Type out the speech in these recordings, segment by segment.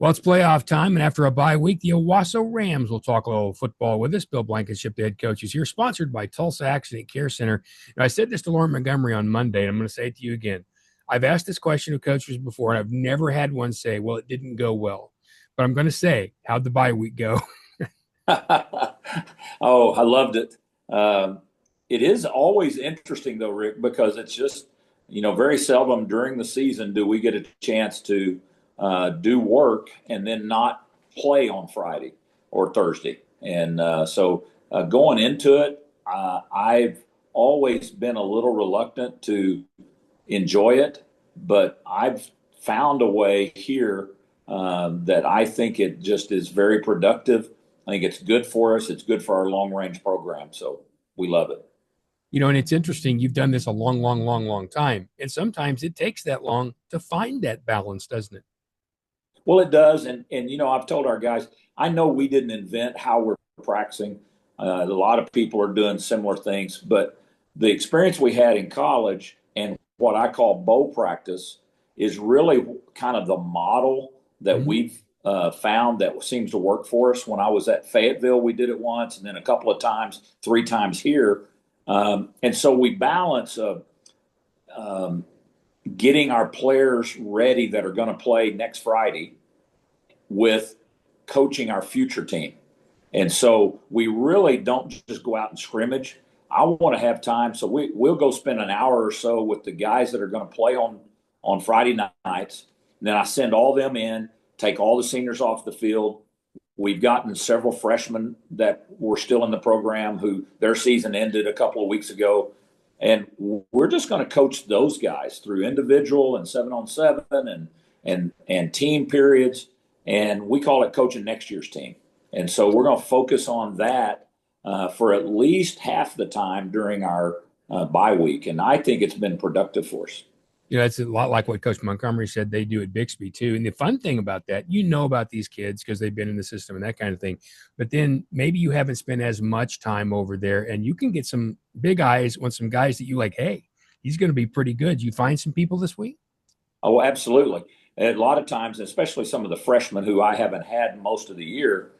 Well, it's playoff time, and after a bye week, the Owasso Rams will talk a little football with us. Bill Blankenship, the head coach, is here, sponsored by Tulsa Accident Care Center. And I said this to Lauren Montgomery on Monday, and I'm going to say it to you again. I've asked this question of coaches before, and I've never had one say, well, it didn't go well. But I'm going to say, how'd the bye week go? Oh, I loved it. It is always interesting, though, Rick, because it's just, very seldom during the season do we get a chance to do work and then not play on Friday or Thursday. And so going into it, I've always been a little reluctant to enjoy it, but I've found a way here that I think it just is very productive. I think it's good for us. It's good for our long range program. So we love it. And it's interesting. You've done this a long, long, long, long time. And sometimes it takes that long to find that balance, doesn't it? Well, it does. And I've told our guys, I know we didn't invent how we're practicing. A lot of people are doing similar things, but the experience we had in college and what I call bow practice is really kind of the model that we've found that seems to work for us. When I was at Fayetteville, we did it once, and then a couple of times, 3 times here. And so we balance getting our players ready that are going to play next Friday with coaching our future team. And so we really don't just go out and scrimmage. I want to have time. So we'll go spend an hour or so with the guys that are going to play on Friday nights. And then I send all them in, take all the seniors off the field. We've gotten several freshmen that were still in the program who their season ended a couple of weeks ago. And we're just going to coach those guys through individual and 7-on-7 and team periods. And we call it coaching next year's team. And so we're going to focus on that for at least half the time during our bye week. And I think it's been productive for us. It's a lot like what Coach Montgomery said they do at Bixby, too. And the fun thing about that, about these kids because they've been in the system and that kind of thing. But then maybe you haven't spent as much time over there, and you can get some big eyes on some guys that you like, hey, he's going to be pretty good. You find some people this week? Oh, absolutely. And a lot of times, especially some of the freshmen who I haven't had most of the year,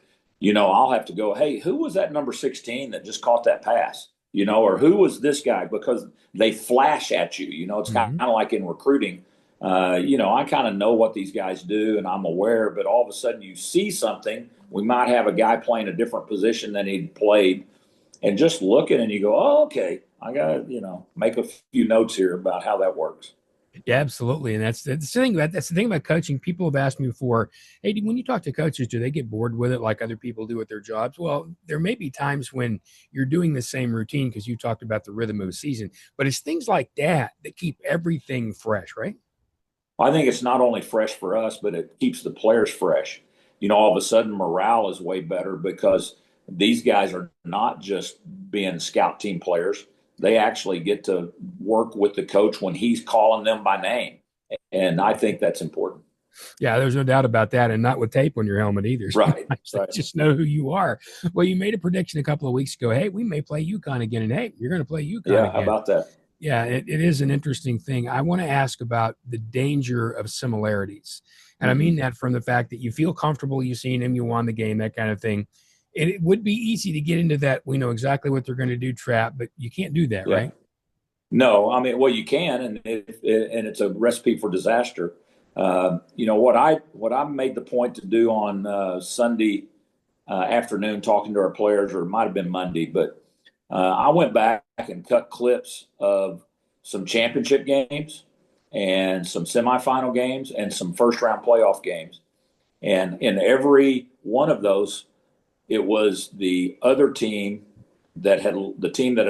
I'll have to go, hey, who was that number 16 that just caught that pass? Or who was this guy? Because they flash at you. It's kind of like in recruiting. I kind of know what these guys do and I'm aware, but all of a sudden you see something. We might have a guy playing a different position than he'd played, and just looking and you go, oh, okay, I got to, make a few notes here about how that works. Yeah, absolutely. And that's the thing about coaching. People have asked me before, hey, when you talk to coaches, do they get bored with it like other people do with their jobs? Well, there may be times when you're doing the same routine because you talked about the rhythm of a season, but it's things like that that keep everything fresh, right? I think it's not only fresh for us, but it keeps the players fresh. All of a sudden morale is way better because these guys are not just being scout team players. They actually get to work with the coach when he's calling them by name. And I think that's important. Yeah, there's no doubt about that. And not with tape on your helmet either. Right. Right. Just know who you are. Well, you made a prediction a couple of weeks ago. Hey, we may play UConn again. And hey, you're going to play UConn again. How about that? Yeah, it is an interesting thing. I want to ask about the danger of similarities. And I mean that from the fact that you feel comfortable, you've seen him, you won the game, that kind of thing. And it would be easy to get into that. We know exactly what they're going to do trap, but you can't do that, right? No, I mean, well, you can, and it's a recipe for disaster. What I made the point to do on Sunday afternoon, talking to our players, or it might have been Monday, but I went back and cut clips of some championship games and some semifinal games and some first round playoff games, and in every one of those, it was the other team that had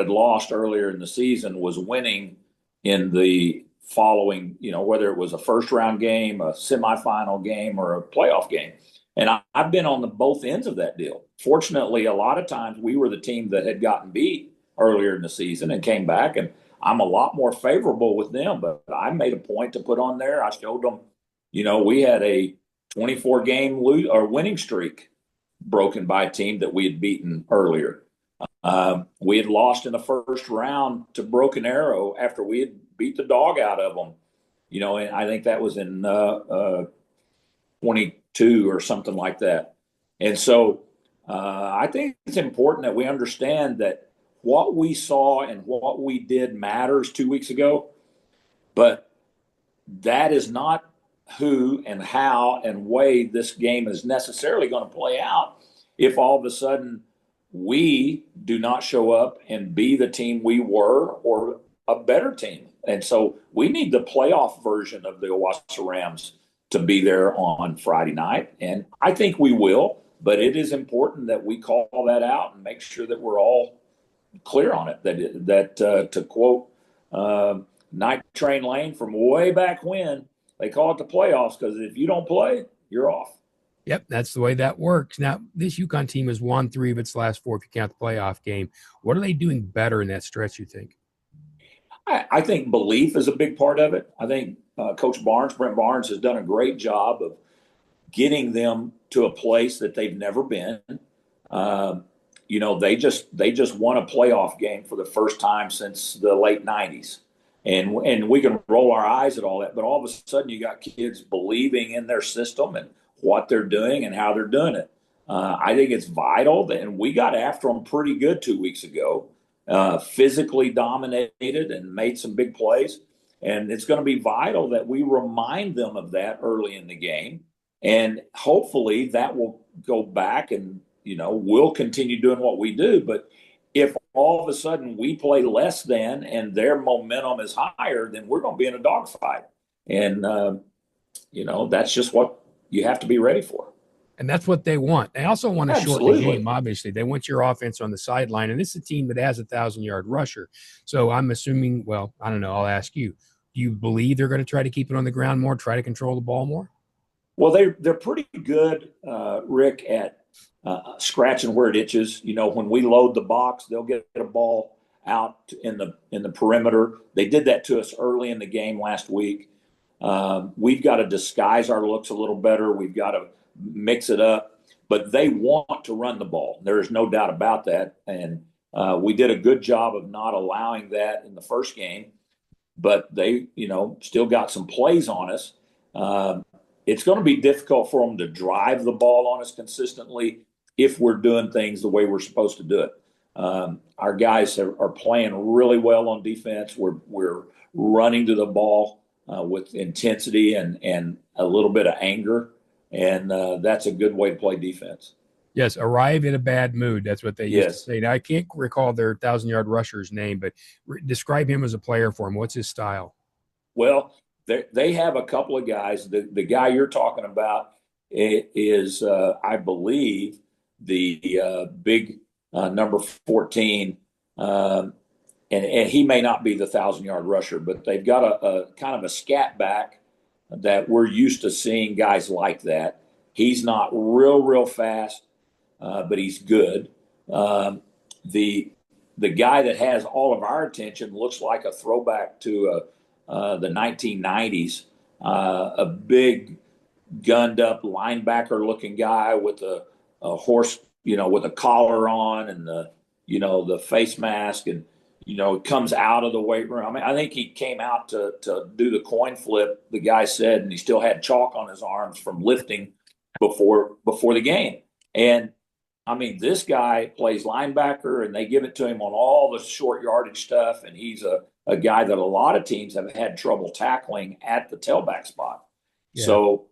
lost earlier in the season was winning in the following, whether it was a first round game, a semifinal game, or a playoff game. And I've been on both ends of that deal. Fortunately, a lot of times we were the team that had gotten beat earlier in the season and came back, and I'm a lot more favorable with them. But I made a point to put on there. I showed them, we had a 24-game winning streak broken by a team that we had beaten earlier. We had lost in the first round to Broken Arrow after we had beat the dog out of them. And I think that was in 22 or something like that. And so I think it's important that we understand that what we saw and what we did matters 2 weeks ago, but that is not who and how and way this game is necessarily going to play out if all of a sudden we do not show up and be the team we were or a better team. And so we need the playoff version of the Owasso Rams to be there on Friday night. And I think we will, but it is important that we call that out and make sure that we're all clear on it. That to quote Night Train Lane from way back when, they call it the playoffs because if you don't play, you're off. Yep, that's the way that works. Now, this UConn team has won 3 of its last 4 if you count the playoff game. What are they doing better in that stretch, you think? I think belief is a big part of it. I think Coach Brent Barnes, has done a great job of getting them to a place that they've never been. They just won a playoff game for the first time since the late 90s. And we can roll our eyes at all that, but all of a sudden you got kids believing in their system and what they're doing and how they're doing it. I think it's vital, and we got after them pretty good 2 weeks ago, physically dominated and made some big plays. And it's going to be vital that we remind them of that early in the game. And hopefully that will go back and, we'll continue doing what we do. But if all of a sudden we play less than and their momentum is higher, then we're going to be in a dogfight. And, that's just what you have to be ready for. And that's what they want. They also want to shorten the game, obviously. They want your offense on the sideline. And this is a team that has a 1,000-yard rusher. So I'm assuming, well, I don't know. I'll ask you. Do you believe they're going to try to keep it on the ground more, try to control the ball more? Well, they're pretty good, Rick, at scratching where it itches. When we load the box, they'll get a ball out in the perimeter. They did that to us early in the game last week. We've got to disguise our looks a little better. We've got to mix it up. But they want to run the ball. There is no doubt about that. And we did a good job of not allowing that in the first game. But they, still got some plays on us. It's going to be difficult for them to drive the ball on us consistently if we're doing things the way we're supposed to do it. Our guys are playing really well on defense. We're running to the ball with intensity and a little bit of anger, and that's a good way to play defense. Yes, arrive in a bad mood. That's what they used to say. Now, I can't recall their 1,000-yard rusher's name, but describe him as a player for him. What's his style? Well, they have a couple of guys. The guy you're talking about is, I believe, the big number 14, and he may not be the 1,000-yard rusher, but they've got a kind of a scat back that we're used to seeing guys like that. He's not real fast, but he's good. The guy that has all of our attention looks like a throwback to the 1990s, a big gunned up linebacker looking guy with a horse, with a collar on and the face mask, and it comes out of the weight room. I mean, I think he came out to do the coin flip, the guy said, and he still had chalk on his arms from lifting before the game. And I mean, this guy plays linebacker, and they give it to him on all the short yardage stuff, and he's a guy that a lot of teams have had trouble tackling at the tailback spot. Yeah. So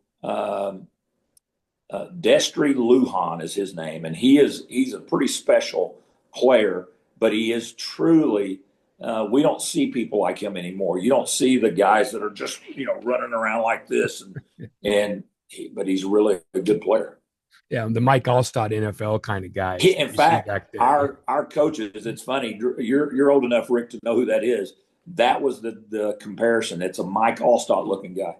Destry Lujan is his name, and he's a pretty special player, but he is truly we don't see people like him anymore. You don't see the guys that are just running around like this, but he's really a good player. Yeah, the Mike Allstott NFL kind of guy. In fact, our coaches, it's funny, you're old enough, Rick, to know who that is. That was the comparison. It's a Mike Allstott looking guy.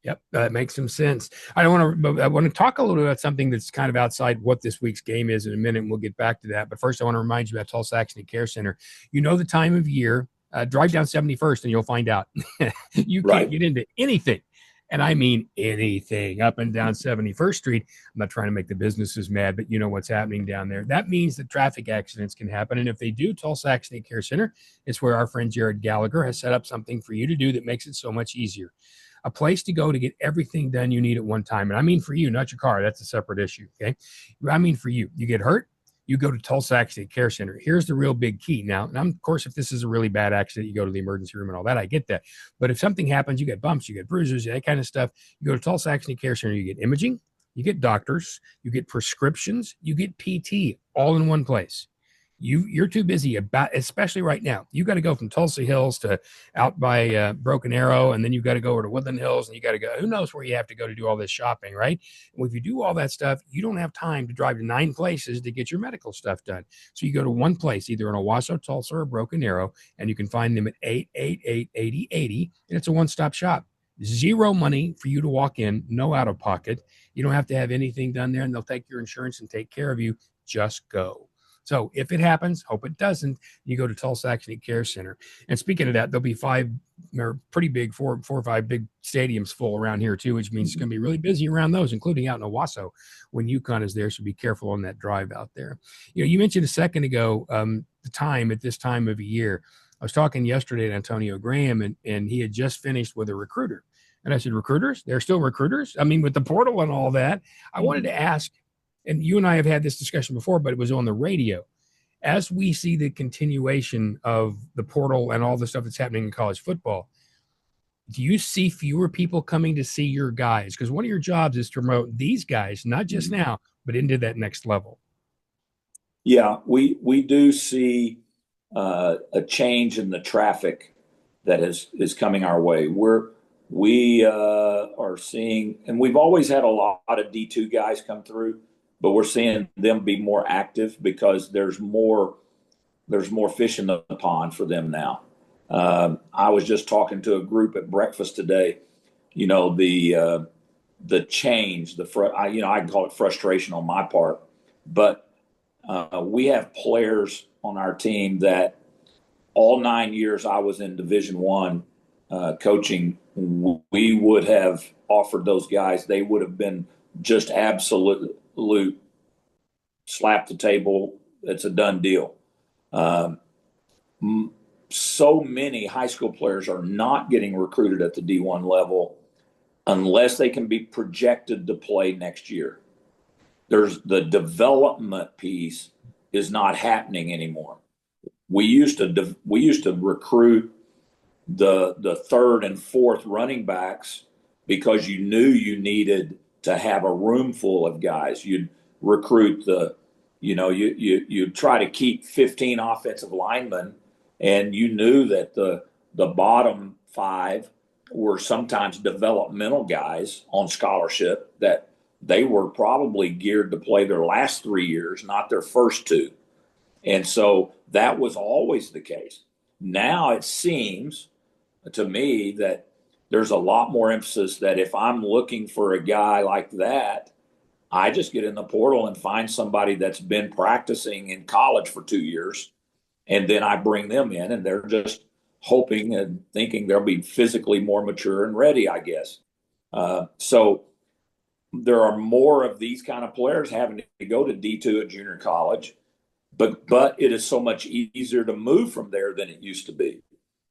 Yep, that makes some sense. I want to talk a little bit about something that's kind of outside what this week's game is in a minute, and we'll get back to that. But first, I want to remind you about Tulsa Accident Care Center. The time of year, drive down 71st and you'll find out. You can't get into anything. And I mean anything up and down 71st Street. I'm not trying to make the businesses mad, but you know what's happening down there. That means that traffic accidents can happen. And if they do, Tulsa Accident Care Center is where our friend Jared Gallagher has set up something for you to do that makes it so much easier. a place to go to get everything done you need at one time. And I mean for you, not your car. That's a separate issue. Okay. I mean for you. You get hurt, you go to Tulsa Accident Care Center. Here's the real big key. Now, of course, if this is a really bad accident, you go to the emergency room and all that. I get that. But if something happens, you get bumps, you get bruises, that kind of stuff. You go to Tulsa Accident Care Center, you get imaging, you get doctors, you get prescriptions, you get PT all in one place. You're too busy about, especially right now. You got to go from Tulsa Hills to out by Broken Arrow, and then you got to go over to Woodland Hills, and you got to go. Who knows where you have to go to do all this shopping, right? Well, if you do all that stuff, you don't have time to drive to 9 places to get your medical stuff done. So you go to one place, either in Owasso, Tulsa, or Broken Arrow, and you can find them at 888-8080, and it's a one-stop shop. Zero money for you to walk in, no out of pocket. You don't have to have anything done there, and they'll take your insurance and take care of you. Just go. So if it happens, hope it doesn't, you go to Tulsa Accident Care Center. And speaking of that, there'll be 5 or pretty big, 4 or 5 big stadiums full around here too, which means it's going to be really busy around those, including out in Owasso when UConn is there. So be careful on that drive out there. You mentioned a second ago the time at this time of the year. I was talking yesterday to Antonio Graham, and he had just finished with a recruiter. And I said, recruiters? They're still recruiters? I mean, with the portal and all that, I wanted to ask, and you and I have had this discussion before, but it was on the radio. As we see the continuation of the portal and all the stuff that's happening in college football, do you see fewer people coming to see your guys? Because one of your jobs is to promote these guys, not just now, but into that next level. Yeah, we do see a change in the traffic that is coming our way. We are seeing, and we've always had a lot of D2 guys come through, but we're seeing them be more active because there's more fish in the pond for them now. I was just talking to a group at breakfast today. The change, I can call it frustration on my part, but we have players on our team that all 9 years I was in Division I coaching, we would have offered those guys. They would have been just absolute slap the table. It's a done deal. So many high school players are not getting recruited at the D1 level unless they can be projected to play next year. There's the development piece is not happening anymore. We used to recruit the third and fourth running backs because you knew you needed to have a room full of guys. You'd recruit you try to keep 15 offensive linemen, and you knew that the bottom 5 were sometimes developmental guys on scholarship that they were probably geared to play their last 3 years, not their first 2. And so that was always the case. Now it seems to me that there's a lot more emphasis that if I'm looking for a guy like that, I just get in the portal and find somebody that's been practicing in college for 2 years, and then I bring them in, and they're just hoping and thinking they'll be physically more mature and ready, I guess. So there are more of these kind of players having to go to D2 at junior college, but it is so much easier to move from there than it used to be.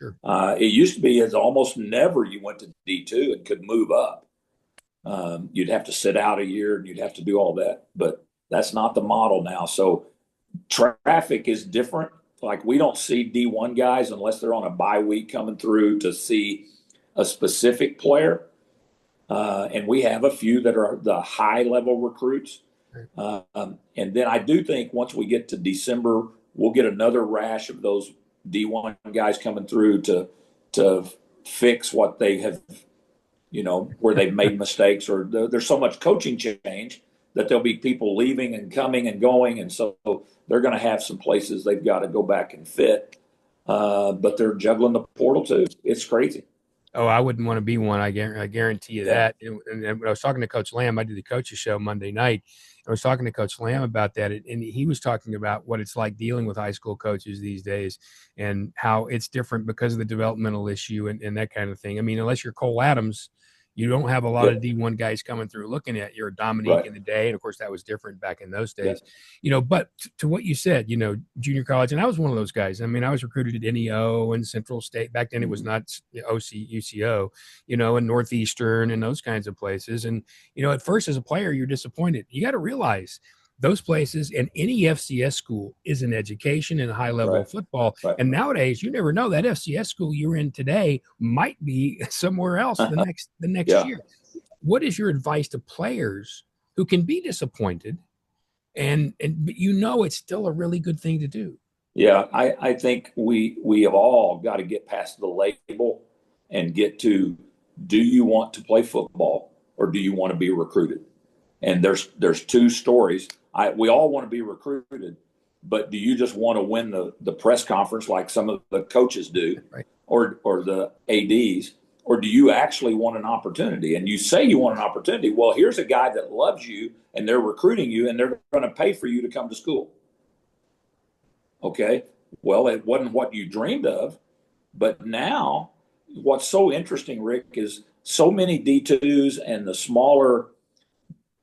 Sure. It used to be as almost never you went to D2 and could move up. You'd have to sit out a year and you'd have to do all that, but that's not the model now. So traffic is different. Like we don't see D1 guys unless they're on a bye week coming through to see a specific player. And we have a few that are the high level recruits. And then I do think once we get to December, we'll get another rash of those D1 guys coming through to fix what they have, where they've made mistakes, or there's so much coaching change that there'll be people leaving and coming and going. And so they're going to have some places they've got to go back and fit. But they're juggling the portal too. It's crazy. Oh, I wouldn't want to be one. I guarantee you that. And when I was talking to Coach Lamb, I did the coaches show Monday night. I was talking to Coach Lamb about that, and he was talking about what it's like dealing with high school coaches these days and how it's different because of the developmental issue and that kind of thing. I mean, unless you're Cole Adams, You don't have a lot Yep. of D1 guys coming through looking at your Dominique Right. in the day. And of course, that was different back in those Yep. days, but to what you said, junior college, and I was one of those guys. I mean, I was recruited at NEO and Central State. Back then, it was not OC, UCO, and Northeastern and those kinds of places. And, at first, as a player, you're disappointed. You got to realize those places and any FCS school is an education and a high level Right. of football. Right. And nowadays, you never know, that FCS school you're in today might be somewhere else the next Yeah. year. What is your advice to players who can be disappointed but it's still a really good thing to do? Yeah, I think we have all got to get past the label and get to, do you want to play football or do you want to be recruited? And there's two stories. We all want to be recruited, but do you just want to win the press conference like some of the coaches do, right, or the ADs, or do you actually want an opportunity? And you say you want an opportunity. Well, here's a guy that loves you and they're recruiting you and they're going to pay for you to come to school. Okay. Well, it wasn't what you dreamed of, but now what's so interesting, Rick, is so many D2s and the smaller,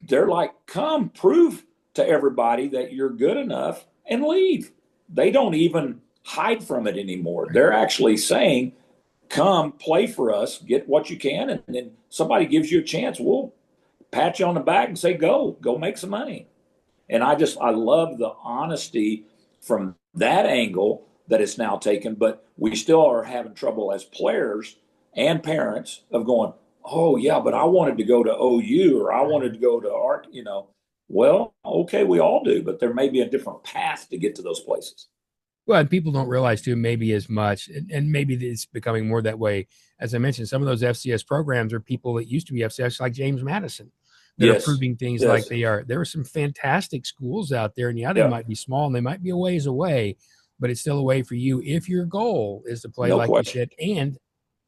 they're like, come prove to everybody that you're good enough and leave. They don't even hide from it anymore. right. They're actually saying, come play for us, get what you can, and then somebody gives you a chance, we'll pat you on the back and say, go make some money. And I love the honesty from that angle that it's now taken, but we still are having trouble as players and parents of going, oh yeah, but I wanted to go to OU or I wanted to go to ARC, Well, okay, we all do, but there may be a different path to get to those places. Well, and people don't realize too, maybe as much, and maybe it's becoming more that way. As I mentioned, some of those FCS programs are people that used to be FCS, like James Madison, that are Yes. proving things like Yes. they are. There are some fantastic schools out there, and they Yeah. might be small and they might be a ways away, but it's still a way for you if your goal is to play, No like you question. said, and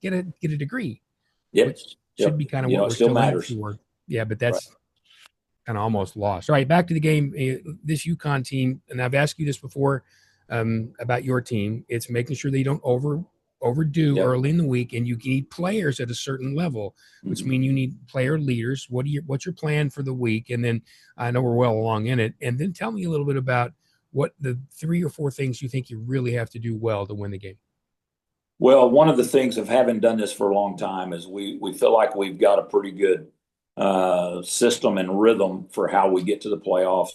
get a degree, Yep. which should be kind of what it we're still still matters. in for. Yeah, but Right. that's kind of almost lost. All right, back to the game. This UConn team, and I've asked you this before about your team. It's making sure they don't overdo Yep. early in the week, and you need players at a certain level, which mean you need player leaders. What's your plan for the week? And then I know we're well along in it. And then tell me a little bit about what the 3 or 4 things you think you really have to do well to win the game. Well, one of the things of having done this for a long time is we feel like we've got a pretty good system and rhythm for how we get to the playoffs.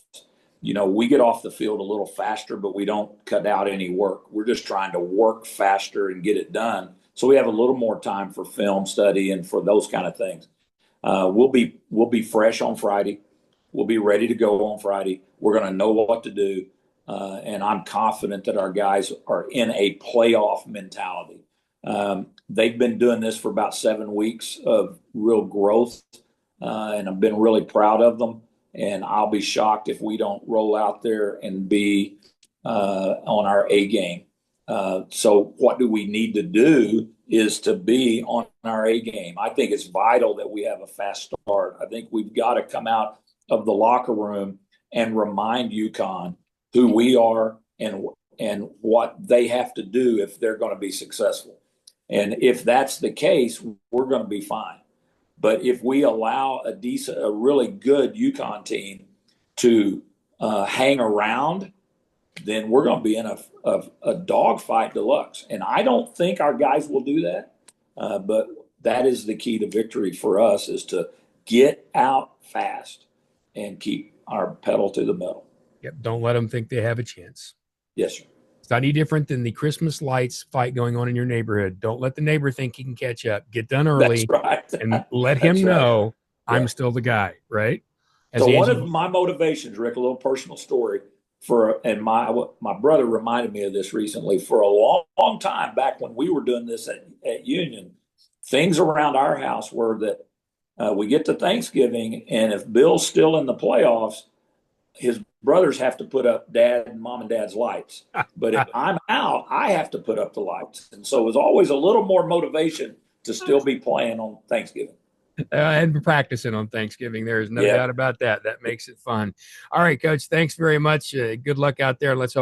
We get off the field a little faster, but we don't cut out any work. We're just trying to work faster and get it done. So we have a little more time for film study and for those kind of things. We'll be fresh on Friday. We'll be ready to go on Friday. We're going to know what to do. And I'm confident that our guys are in a playoff mentality. They've been doing this for about 7 weeks of real growth, and I've been really proud of them. And I'll be shocked if we don't roll out there and be on our A game. So what do we need to do is to be on our A game. I think it's vital that we have a fast start. I think we've got to come out of the locker room and remind UConn who we are and what they have to do if they're going to be successful. And if that's the case, we're going to be fine. But if we allow a really good UConn team to hang around, then we're going to be in a dogfight deluxe. And I don't think our guys will do that. But that is the key to victory for us, is to get out fast and keep our pedal to the metal. Yep. Don't let them think they have a chance. Yes, sir. It's not any different than the Christmas lights fight going on in your neighborhood. Don't let the neighbor think he can catch up. Get done early. That's right. And let him know I'm still the guy, right? One of my motivations, Rick, a little personal story, my brother reminded me of this recently. For a long, long time back when we were doing this at Union, things around our house were that we get to Thanksgiving, and if Bill's still in the playoffs, his brothers have to put up mom and dad's lights. But if I'm out, I have to put up the lights. And so it was always a little more motivation to still be playing on Thanksgiving. And practicing on Thanksgiving. There's no doubt about that. That makes it fun. All right, Coach, thanks very much. Good luck out there. Let's hope